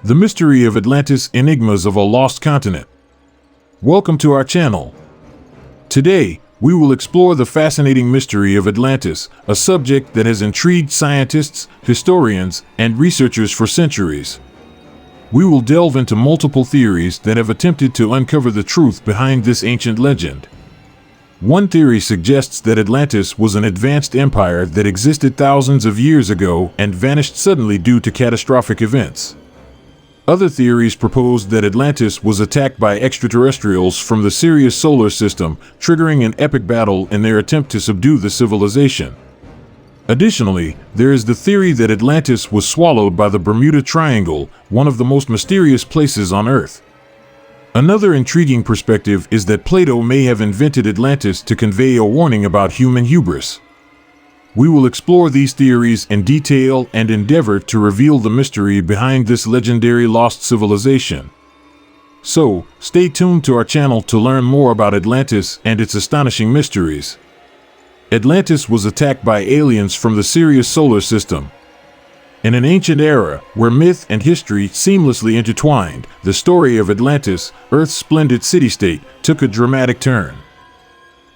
The mystery of Atlantis, Enigmas of a Lost Continent. Welcome to our channel. Today, we will explore the fascinating mystery of Atlantis, a subject that has intrigued scientists, historians, and researchers for centuries. We will delve into multiple theories that have attempted to uncover the truth behind this ancient legend. One theory suggests that Atlantis was an advanced empire that existed thousands of years ago and vanished suddenly due to catastrophic events. Other theories propose that Atlantis was attacked by extraterrestrials from the Sirius solar system, triggering an epic battle in their attempt to subdue the civilization. Additionally, there is the theory that Atlantis was swallowed by the Bermuda Triangle, one of the most mysterious places on Earth. Another intriguing perspective is that Plato may have invented Atlantis to convey a warning about human hubris. We will explore these theories in detail and endeavor to reveal the mystery behind this legendary lost civilization. So, stay tuned to our channel to learn more about Atlantis and its astonishing mysteries. Atlantis was attacked by aliens from the Sirius solar system. In an ancient era, where myth and history seamlessly intertwined, the story of Atlantis, Earth's splendid city-state, took a dramatic turn.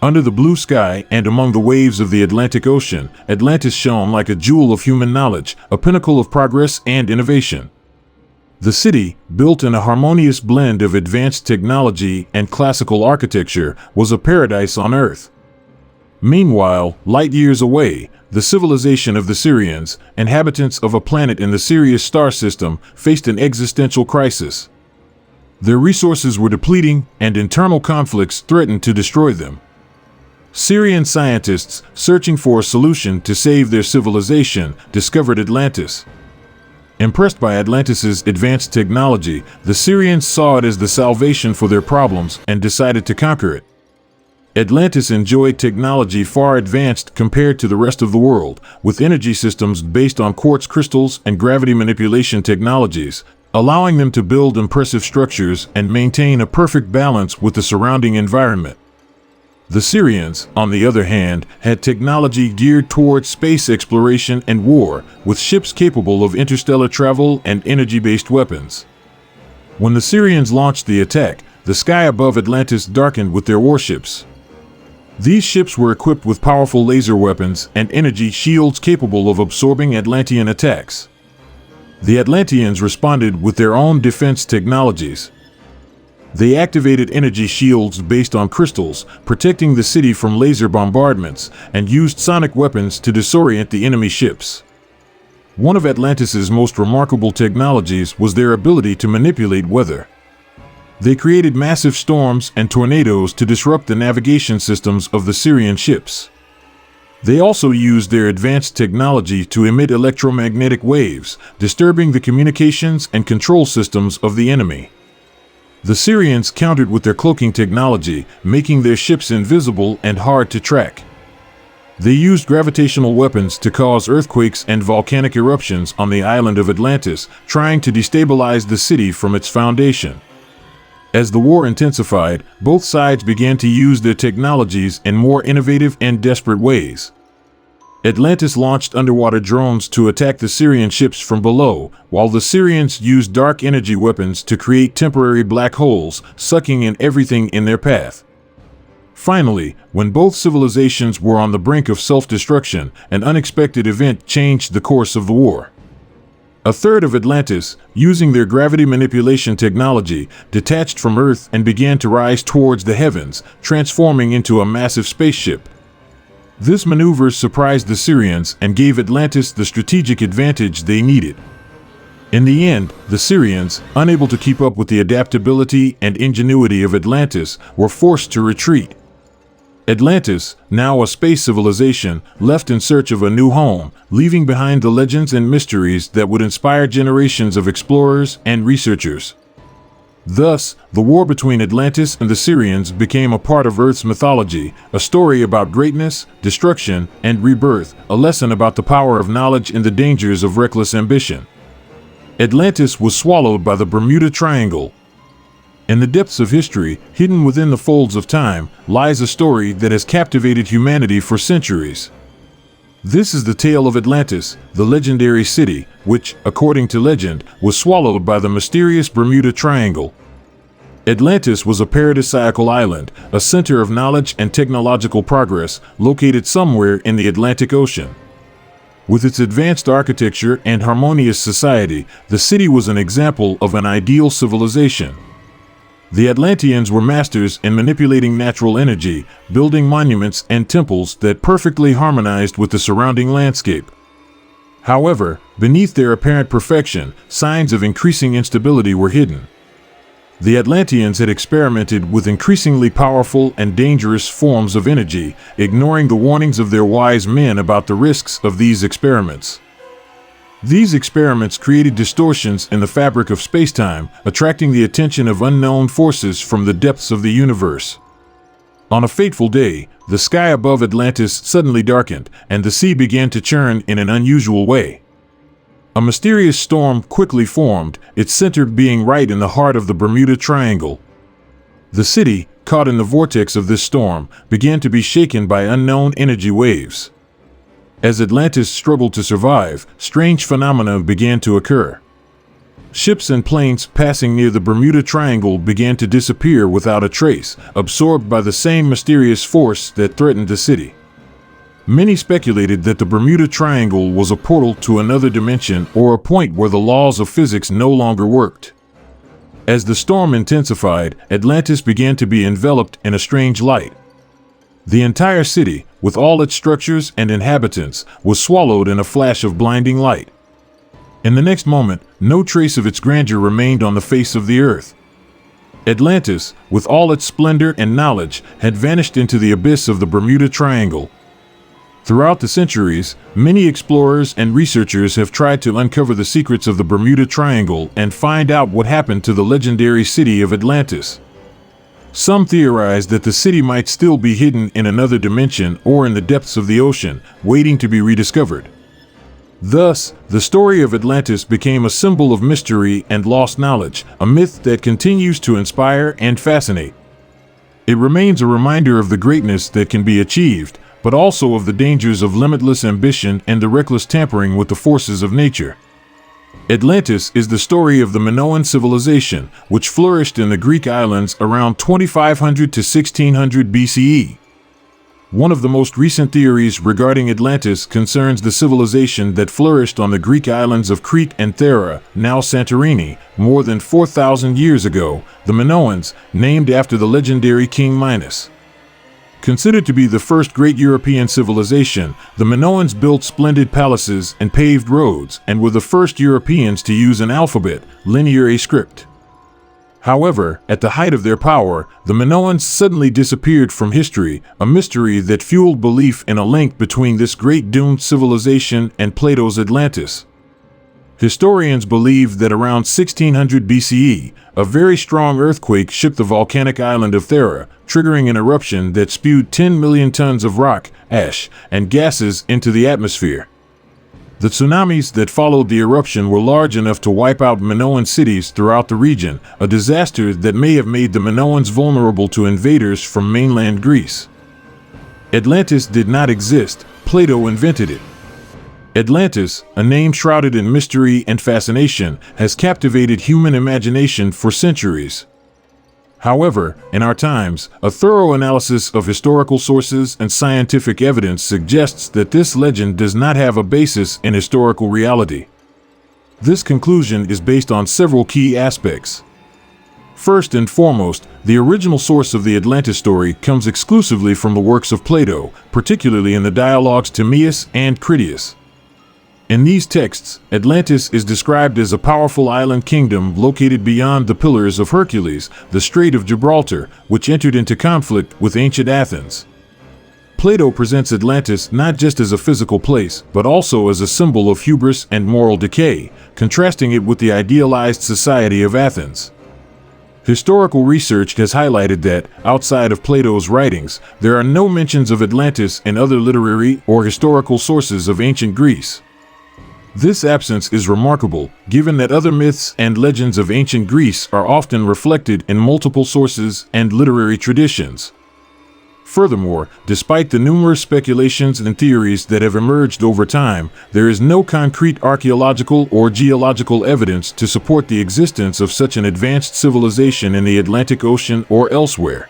Under the blue sky and among the waves of the Atlantic Ocean, Atlantis shone like a jewel of human knowledge, a pinnacle of progress and innovation. The city, built in a harmonious blend of advanced technology and classical architecture, was a paradise on Earth. Meanwhile, light years away, the civilization of the Sirians, inhabitants of a planet in the Sirius star system, faced an existential crisis. Their resources were depleting, and internal conflicts threatened to destroy them. Sirian scientists, searching for a solution to save their civilization, discovered Atlantis. Impressed by Atlantis's advanced technology, the Sirians saw it as the salvation for their problems and decided to conquer it. Atlantis enjoyed technology far advanced compared to the rest of the world, with energy systems based on quartz crystals and gravity manipulation technologies, allowing them to build impressive structures and maintain a perfect balance with the surrounding environment. The Sirians, on the other hand, had technology geared towards space exploration and war, with ships capable of interstellar travel and energy-based weapons. When the Sirians launched the attack, the sky above Atlantis darkened with their warships. These ships were equipped with powerful laser weapons and energy shields capable of absorbing Atlantean attacks. The Atlanteans responded with their own defense technologies. They activated energy shields based on crystals, protecting the city from laser bombardments, and used sonic weapons to disorient the enemy ships. One of Atlantis's most remarkable technologies was their ability to manipulate weather. They created massive storms and tornadoes to disrupt the navigation systems of the Sirian ships. They also used their advanced technology to emit electromagnetic waves, disturbing the communications and control systems of the enemy. The Sirians countered with their cloaking technology, making their ships invisible and hard to track. They used gravitational weapons to cause earthquakes and volcanic eruptions on the island of Atlantis, trying to destabilize the city from its foundation. As the war intensified, both sides began to use their technologies in more innovative and desperate ways. Atlantis launched underwater drones to attack the Sirian ships from below, while the Sirians used dark energy weapons to create temporary black holes, sucking in everything in their path. Finally, when both civilizations were on the brink of self-destruction, an unexpected event changed the course of the war. A third of Atlantis, using their gravity manipulation technology, detached from Earth and began to rise towards the heavens, transforming into a massive spaceship. This maneuver surprised the Sirians and gave Atlantis the strategic advantage they needed. In the end, the Sirians, unable to keep up with the adaptability and ingenuity of Atlantis, were forced to retreat. Atlantis, now a space civilization, left in search of a new home, leaving behind the legends and mysteries that would inspire generations of explorers and researchers. Thus, the war between Atlantis and the Sirians became a part of Earth's mythology, a story about greatness, destruction, and rebirth, a lesson about the power of knowledge and the dangers of reckless ambition. Atlantis was swallowed by the Bermuda Triangle. In the depths of history, hidden within the folds of time, lies a story that has captivated humanity for centuries. This is the tale of Atlantis, the legendary city, which, according to legend, was swallowed by the mysterious Bermuda Triangle. Atlantis was a paradisiacal island, a center of knowledge and technological progress, located somewhere in the Atlantic Ocean. With its advanced architecture and harmonious society, the city was an example of an ideal civilization. The Atlanteans were masters in manipulating natural energy, building monuments and temples that perfectly harmonized with the surrounding landscape. However, beneath their apparent perfection, signs of increasing instability were hidden. The Atlanteans had experimented with increasingly powerful and dangerous forms of energy, ignoring the warnings of their wise men about the risks of these experiments. These experiments created distortions in the fabric of spacetime, attracting the attention of unknown forces from the depths of the universe. On a fateful day, the sky above Atlantis suddenly darkened, and the sea began to churn in an unusual way. A mysterious storm quickly formed, its center being right in the heart of the Bermuda Triangle. The city, caught in the vortex of this storm, began to be shaken by unknown energy waves. As Atlantis struggled to survive, strange phenomena began to occur. Ships and planes passing near the Bermuda Triangle began to disappear without a trace, absorbed by the same mysterious force that threatened the city. Many speculated that the Bermuda Triangle was a portal to another dimension or a point where the laws of physics no longer worked. As the storm intensified, Atlantis began to be enveloped in a strange light. The entire city, with all its structures and inhabitants, was swallowed in a flash of blinding light. In the next moment, no trace of its grandeur remained on the face of the earth. Atlantis, with all its splendor and knowledge, had vanished into the abyss of the Bermuda Triangle. Throughout the centuries, many explorers and researchers have tried to uncover the secrets of the Bermuda Triangle and find out what happened to the legendary city of Atlantis. Some theorize that the city might still be hidden in another dimension or in the depths of the ocean, waiting to be rediscovered. Thus, the story of Atlantis became a symbol of mystery and lost knowledge, a myth that continues to inspire and fascinate. It remains a reminder of the greatness that can be achieved, but also of the dangers of limitless ambition and the reckless tampering with the forces of nature. Atlantis is the story of the Minoan civilization, which flourished in the Greek islands around 2500 to 1600 BCE. One of the most recent theories regarding Atlantis concerns the civilization that flourished on the Greek islands of Crete and Thera, now Santorini, more than 4,000 years ago, the Minoans, named after the legendary King Minos. Considered to be the first great European civilization, the Minoans built splendid palaces and paved roads and were the first Europeans to use an alphabet, linear script. However, at the height of their power, the Minoans suddenly disappeared from history, a mystery that fueled belief in a link between this great doomed civilization and Plato's Atlantis. Historians believe that around 1600 BCE, a very strong earthquake shook the volcanic island of Thera, triggering an eruption that spewed 10 million tons of rock, ash, and gases into the atmosphere. The tsunamis that followed the eruption were large enough to wipe out Minoan cities throughout the region, a disaster that may have made the Minoans vulnerable to invaders from mainland Greece. Atlantis did not exist, Plato invented it. Atlantis, a name shrouded in mystery and fascination, has captivated human imagination for centuries. However, in our times, a thorough analysis of historical sources and scientific evidence suggests that this legend does not have a basis in historical reality. This conclusion is based on several key aspects. First and foremost, the original source of the Atlantis story comes exclusively from the works of Plato, particularly in the dialogues Timaeus and Critias. In these texts, Atlantis is described as a powerful island kingdom located beyond the Pillars of Hercules, the Strait of Gibraltar, which entered into conflict with ancient Athens. Plato presents Atlantis not just as a physical place, but also as a symbol of hubris and moral decay, contrasting it with the idealized society of Athens. Historical research has highlighted that, outside of Plato's writings, there are no mentions of Atlantis in other literary or historical sources of ancient Greece. This absence is remarkable, given that other myths and legends of ancient Greece are often reflected in multiple sources and literary traditions. Furthermore, despite the numerous speculations and theories that have emerged over time, there is no concrete archaeological or geological evidence to support the existence of such an advanced civilization in the Atlantic Ocean or elsewhere.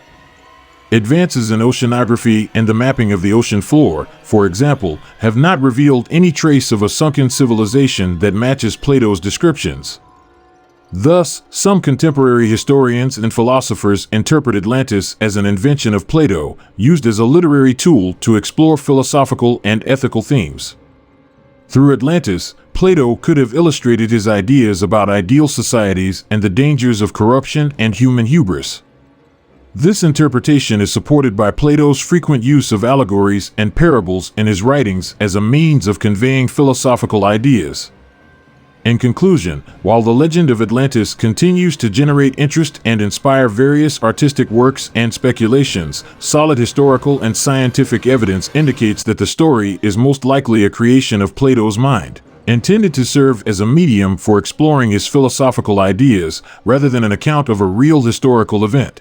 Advances in oceanography and the mapping of the ocean floor, for example, have not revealed any trace of a sunken civilization that matches Plato's descriptions. Thus, some contemporary historians and philosophers interpret Atlantis as an invention of Plato, used as a literary tool to explore philosophical and ethical themes. Through Atlantis, Plato could have illustrated his ideas about ideal societies and the dangers of corruption and human hubris. This interpretation is supported by Plato's frequent use of allegories and parables in his writings as a means of conveying philosophical ideas. In conclusion, while the legend of Atlantis continues to generate interest and inspire various artistic works and speculations, solid historical and scientific evidence indicates that the story is most likely a creation of Plato's mind, intended to serve as a medium for exploring his philosophical ideas rather than an account of a real historical event.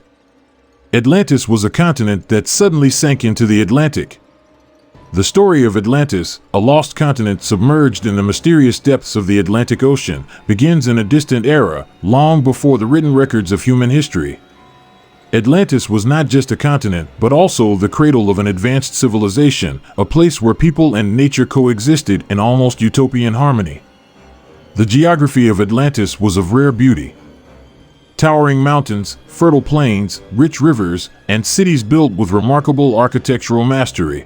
Atlantis was a continent that suddenly sank into the Atlantic. The story of Atlantis, a lost continent submerged in the mysterious depths of the Atlantic Ocean, begins in a distant era, long before the written records of human history. Atlantis was not just a continent, but also the cradle of an advanced civilization, a place where people and nature coexisted in almost utopian harmony. The geography of Atlantis was of rare beauty. Towering mountains, fertile plains, rich rivers, and cities built with remarkable architectural mastery.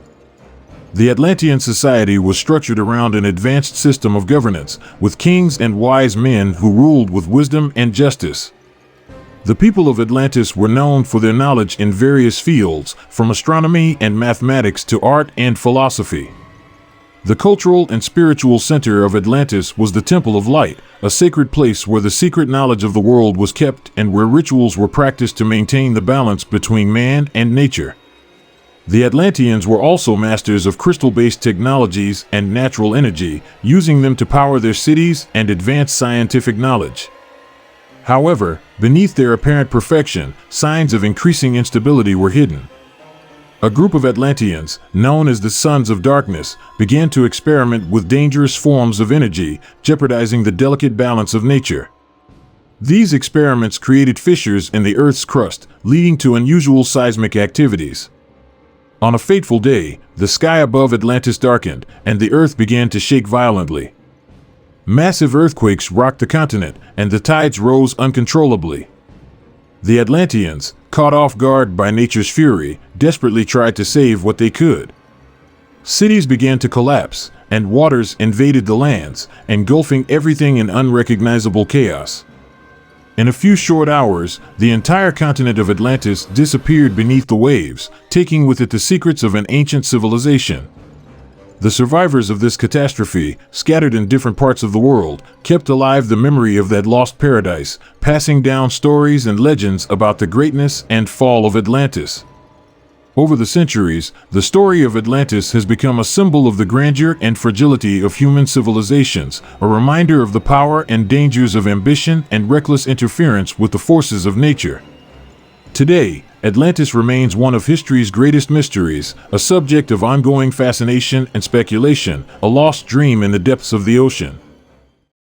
The Atlantean society was structured around an advanced system of governance, with kings and wise men who ruled with wisdom and justice. The people of Atlantis were known for their knowledge in various fields, from astronomy and mathematics to art and philosophy. The cultural and spiritual center of Atlantis was the Temple of Light, a sacred place where the secret knowledge of the world was kept and where rituals were practiced to maintain the balance between man and nature. The Atlanteans were also masters of crystal-based technologies and natural energy, using them to power their cities and advance scientific knowledge. However, beneath their apparent perfection, signs of increasing instability were hidden. A group of Atlanteans, known as the Sons of Darkness, began to experiment with dangerous forms of energy, jeopardizing the delicate balance of nature. These experiments created fissures in the Earth's crust, leading to unusual seismic activities. On a fateful day, the sky above Atlantis darkened, and the Earth began to shake violently. Massive earthquakes rocked the continent, and the tides rose uncontrollably. The Atlanteans, caught off guard by nature's fury, desperately tried to save what they could. Cities began to collapse, and waters invaded the lands, engulfing everything in unrecognizable chaos. In a few short hours, the entire continent of Atlantis disappeared beneath the waves, taking with it the secrets of an ancient civilization. The survivors of this catastrophe, scattered in different parts of the world, kept alive the memory of that lost paradise, passing down stories and legends about the greatness and fall of Atlantis. Over the centuries, the story of Atlantis has become a symbol of the grandeur and fragility of human civilizations, a reminder of the power and dangers of ambition and reckless interference with the forces of nature. Today, Atlantis remains one of history's greatest mysteries, a subject of ongoing fascination and speculation, a lost dream in the depths of the ocean.